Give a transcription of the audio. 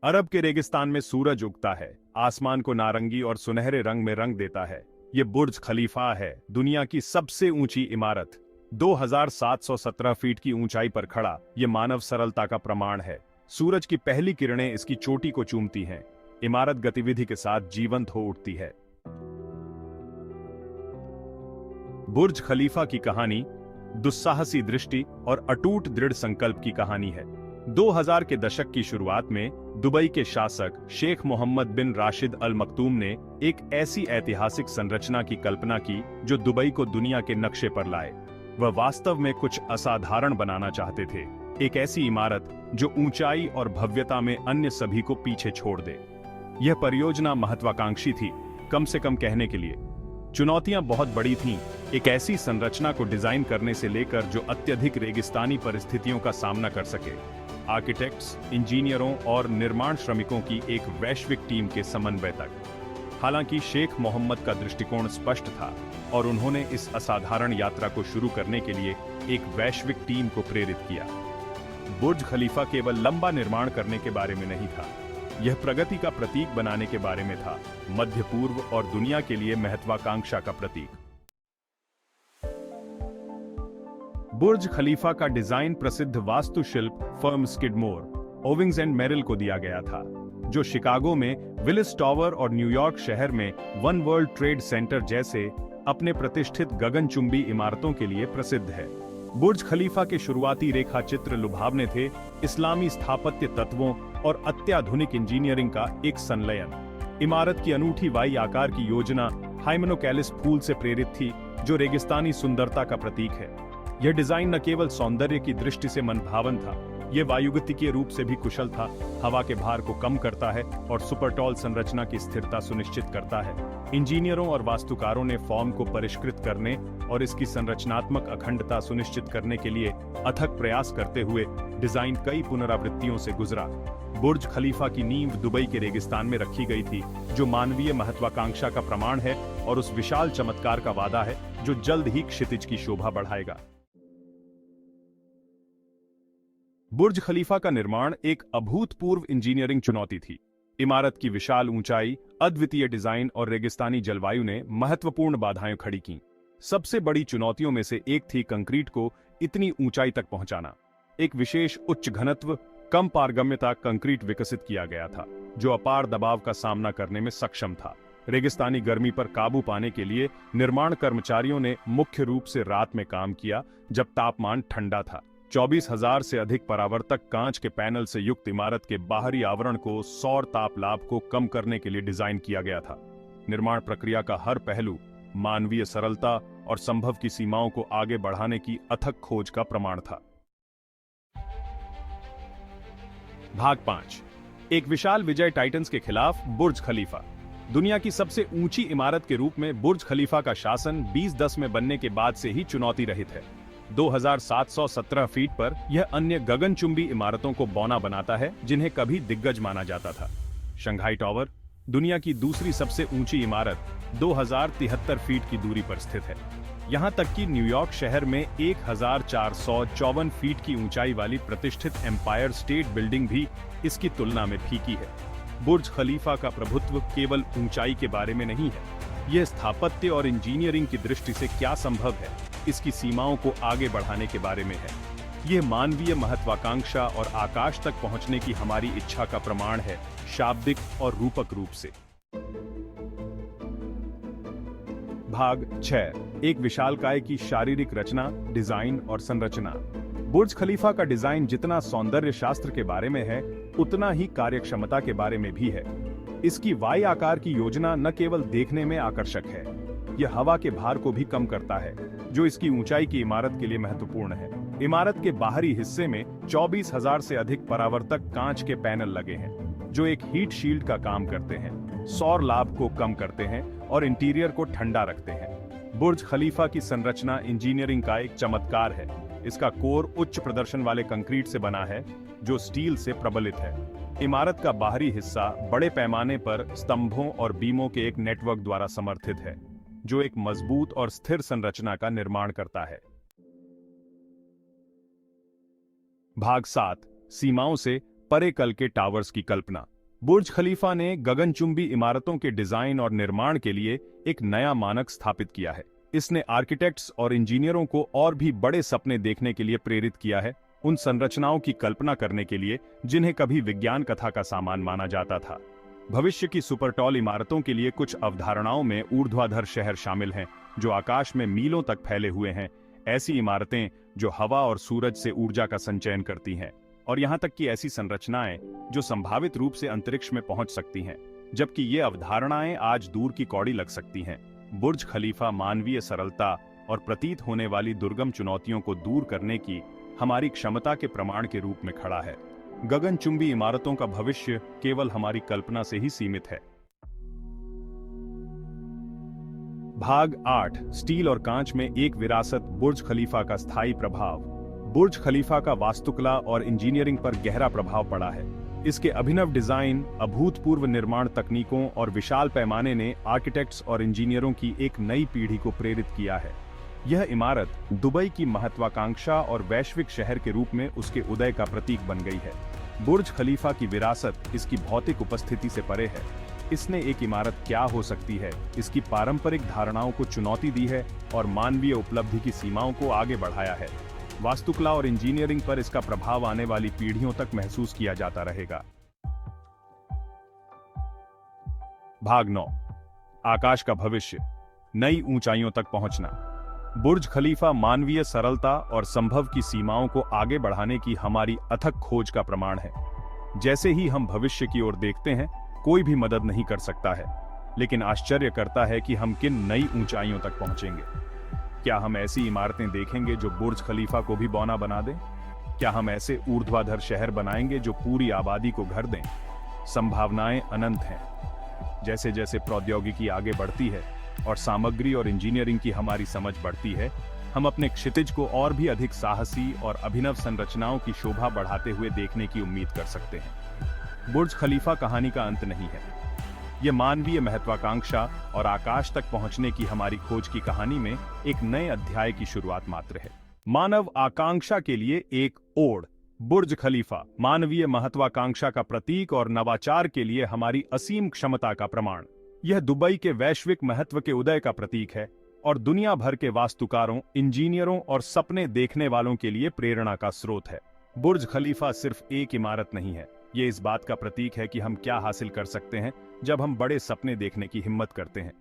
अरब के रेगिस्तान में सूरज उगता है, आसमान को नारंगी और सुनहरे रंग में रंग देता है। ये बुर्ज खलीफा है, दुनिया की सबसे ऊंची इमारत। 2717 फीट की ऊंचाई पर खड़ा ये मानव सरलता का प्रमाण है। सूरज की पहली किरणें इसकी चोटी को चूमती हैं। इमारत गतिविधि के साथ जीवंत हो उठती है। बुर्ज खलीफा की कहानी दुस्साहसी दृष्टि और अटूट दृढ़ संकल्प की कहानी है। 2000 के दशक की शुरुआत में दुबई के शासक शेख मोहम्मद बिन राशिद अल मक्तूम ने एक ऐसी ऐतिहासिक संरचना की कल्पना की जो दुबई को दुनिया के नक्शे पर लाए। वह वास्तव में कुछ असाधारण बनाना चाहते थे, एक ऐसी इमारत जो ऊंचाई और भव्यता में अन्य सभी को पीछे छोड़ दे। यह परियोजना महत्वाकांक्षी थी, कम से कम कहने के लिए। चुनौतियां बहुत बड़ी थीं, एक ऐसी संरचना को डिजाइन करने से लेकर जो अत्यधिक रेगिस्तानी परिस्थितियों का सामना कर सके। आर्किटेक्ट्स, इंजीनियरों और निर्माण श्रमिकों की एक वैश्विक टीम के समन्वय तक। हालांकि शेख मोहम्मद का दृष्टिकोण स्पष्ट था और उन्होंने इस असाधारण यात्रा को शुरू करने के लिए एक वैश्विक टीम को प्रेरित किया। बुर्ज खलीफा केवल लंबा निर्माण करने के बारे में नहीं था, यह प्रगति का प्रतीक बनाने के बारे में था, मध्य पूर्व और दुनिया के लिए महत्वाकांक्षा का प्रतीक। बुर्ज खलीफा का डिजाइन प्रसिद्ध वास्तुशिल्प firm Skidmore, Owings and Merrill को दिया गया था, जो शिकागो में विलिस टावर और न्यूयॉर्क शहर में वन वर्ल्ड ट्रेड सेंटर जैसे अपने प्रतिष्ठित गगनचुंबी इमारतों के लिए प्रसिद्ध है। बुर्ज खलीफा के शुरुआती रेखा चित्र लुभावने थे, इस्लामी स्थापत्य तत्वों और अत्याधुनिक इंजीनियरिंग का एक संलयन। इमारत की अनूठी वाई आकार की योजना हाइमेनोकैलिस फूल से प्रेरित थी, जो रेगिस्तानी सुंदरता का प्रतीक है। यह डिजाइन न केवल सौंदर्य की दृष्टि से मनभावन था, यह वायुगतिकीय रूप से भी कुशल था, हवा के भार को कम करता है और सुपरटॉल संरचना की स्थिरता सुनिश्चित करता है। इंजीनियरों और वास्तुकारों ने फॉर्म को परिष्कृत करने और इसकी संरचनात्मक अखंडता सुनिश्चित करने के लिए अथक प्रयास करते हुए डिजाइन कई पुनरावृत्तियों से गुजरा। बुर्ज खलीफा की नींव दुबई के रेगिस्तान में रखी गई थी, जो मानवीय महत्वाकांक्षा का प्रमाण है और उस विशाल चमत्कार का वादा है जो जल्द ही क्षितिज की शोभा बढ़ाएगा। बुर्ज खलीफा का निर्माण एक अभूतपूर्व इंजीनियरिंग चुनौती थी। इमारत की विशाल ऊंचाई, अद्वितीय डिजाइन और रेगिस्तानी जलवायु ने महत्वपूर्ण बाधाएं खड़ी कीं। सबसे बड़ी चुनौतियों में से एक थी कंक्रीट को इतनी ऊंचाई तक पहुंचाना। एक विशेष उच्च घनत्व, कम पारगम्यता कंक्रीट विकसित किया गया था, जो अपार दबाव का सामना करने में सक्षम था। रेगिस्तानी गर्मी पर काबू पाने के लिए निर्माण कर्मचारियों ने मुख्य रूप से रात में काम किया, जब तापमान ठंडा था। 24,000 से अधिक परावर्तक कांच के पैनल से युक्त इमारत के बाहरी आवरण को सौर ताप लाभ को कम करने के लिए डिजाइन किया गया था। निर्माण प्रक्रिया का हर पहलू मानवीय सरलता और संभव की सीमाओं को आगे बढ़ाने की अथक खोज का प्रमाण था। भाग 5, एक विशाल विजय टाइटंस के खिलाफ बुर्ज खलीफा। दुनिया की सबसे ऊंची इमारत के रूप में बुर्ज खलीफा का शासन 2010 में बनने के बाद से ही चुनौती रहित है। 2717 फीट पर यह अन्य गगनचुंबी इमारतों को बौना बनाता है, जिन्हें कभी दिग्गज माना जाता था। शंघाई टावर, दुनिया की दूसरी सबसे ऊंची इमारत, 2073 फीट की दूरी पर स्थित है। यहां तक कि न्यूयॉर्क शहर में 1454 फीट की ऊंचाई वाली प्रतिष्ठित एम्पायर स्टेट बिल्डिंग भी इसकी तुलना में फीकी है। बुर्ज खलीफा का प्रभुत्व केवल ऊंचाई के बारे में नहीं है, यह स्थापत्य और इंजीनियरिंग की दृष्टि से क्या संभव है, इसकी सीमाओं को आगे बढ़ाने के बारे में है। यह मानवीय महत्वाकांक्षा और आकाश तक पहुंचने की हमारी इच्छा का प्रमाण है, शाब्दिक और रूपक रूप से। भाग 6, एक विशालकाय की शारीरिक रचना, डिजाइन और संरचना। बुर्ज खलीफा का डिजाइन जितना सौंदर्य शास्त्र के बारे में है, उतना ही कार्यक्षमता के बारे में भी है। इसकी वाई आकार की योजना न केवल देखने में आकर्षक है, यह हवा के भार को भी कम करता है, जो इसकी ऊंचाई की इमारत के लिए महत्वपूर्ण है। इमारत के बाहरी हिस्से में 24,000 से अधिक परावर्तक कांच के पैनल लगे हैं, जो एक हीट शील्ड का काम करते हैं, सौर लाभ को कम करते हैं और इंटीरियर को ठंडा रखते हैं। बुर्ज खलीफा की संरचना इंजीनियरिंग का एक चमत्कार है। इसका कोर उच्च प्रदर्शन वाले कंक्रीट से बना है, जो स्टील से प्रबलित है। इमारत का बाहरी हिस्सा बड़े पैमाने पर स्तंभों और बीमों के एक नेटवर्क द्वारा समर्थित है, जो एक मजबूत और स्थिर संरचना का निर्माण करता है। भाग 7, सीमाओं से परे कल के टावर्स की कल्पना। बुर्ज खलीफा ने गगनचुंबी इमारतों के डिजाइन और निर्माण के लिए एक नया मानक स्थापित किया है। इसने आर्किटेक्ट्स और इंजीनियरों को और भी बड़े सपने देखने के लिए प्रेरित किया है, उन संरचनाओं की कल्पना करने के लिए जिन्हें कभी विज्ञान कथा का सामान माना जाता था। भविष्य की सुपर टॉल इमारतों के लिए कुछ अवधारणाओं में ऊर्ध्वाधर शहर शामिल हैं, जो आकाश में मीलों तक फैले हुए हैं। ऐसी इमारतें जो हवा और सूरज से ऊर्जा का संचयन करती हैं, और यहां तक कि ऐसी संरचनाएं जो संभावित रूप से अंतरिक्ष में पहुंच सकती हैं, जबकि ये अवधारणाएं आज दूर की कौड़ी लग सकती हैं। बुर्ज खलीफा मानवीय सरलता और प्रतीत होने वाली दुर्गम चुनौतियों को दूर करने की हमारी क्षमता के प्रमाण के रूप में खड़ा है। गगनचुंबी इमारतों का भविष्य केवल हमारी कल्पना से ही सीमित है। भाग 8, स्टील और कांच में एक विरासत, बुर्ज खलीफा का स्थायी प्रभाव। बुर्ज खलीफा का वास्तुकला और इंजीनियरिंग पर गहरा प्रभाव पड़ा है। इसके अभिनव डिजाइन, अभूतपूर्व निर्माण तकनीकों और विशाल पैमाने ने आर्किटेक्ट्स और इंजीनियरों की एक नई पीढ़ी को प्रेरित किया है। यह इमारत दुबई की महत्वाकांक्षा और वैश्विक शहर के रूप में उसके उदय का प्रतीक बन गई है। बुर्ज खलीफा की विरासत इसकी भौतिक उपस्थिति से परे है। इसने एक इमारत क्या हो सकती है, इसकी पारंपरिक धारणाओं को चुनौती दी है और मानवीय उपलब्धि की सीमाओं को आगे बढ़ाया है। वास्तुकला और इंजीनियरिंग पर इसका प्रभाव आने वाली पीढ़ियों तक महसूस किया जाता रहेगा। भाग 9, आकाश का भविष्य, नई ऊंचाइयों तक पहुंचना। बुर्ज खलीफा मानवीय सरलता और संभव की सीमाओं को आगे बढ़ाने की हमारी अथक खोज का प्रमाण है। जैसे ही हम भविष्य की ओर देखते हैं, कोई भी मदद नहीं कर सकता है, लेकिन आश्चर्य करता है कि हम किन नई ऊंचाइयों तक पहुंचेंगे। क्या हम ऐसी इमारतें देखेंगे जो बुर्ज खलीफा को भी बौना बना दें? क्या हम ऐसे ऊर्ध्वाधर शहर बनाएंगे जो पूरी आबादी को घर दें? संभावनाएं अनंत हैं। जैसे जैसे प्रौद्योगिकी आगे बढ़ती है और सामग्री और इंजीनियरिंग की हमारी समझ बढ़ती है, हम अपने क्षितिज को और भी अधिक साहसी और अभिनव संरचनाओं की शोभा बढ़ाते हुए देखने की उम्मीद कर सकते हैं। बुर्ज खलीफा कहानी का अंत नहीं है। यह मानवीय महत्वाकांक्षा और आकाश तक पहुंचने की हमारी खोज की कहानी में एक नए अध्याय की शुरुआत मात्र है। मानव आकांक्षा के लिए एक ओड। बुर्ज खलीफा मानवीय महत्वाकांक्षा का प्रतीक और नवाचार के लिए हमारी असीम क्षमता का प्रमाण। यह दुबई के वैश्विक महत्व के उदय का प्रतीक है और दुनिया भर के वास्तुकारों, इंजीनियरों और सपने देखने वालों के लिए प्रेरणा का स्रोत है। बुर्ज खलीफा सिर्फ एक इमारत नहीं है, ये इस बात का प्रतीक है कि हम क्या हासिल कर सकते हैं जब हम बड़े सपने देखने की हिम्मत करते हैं।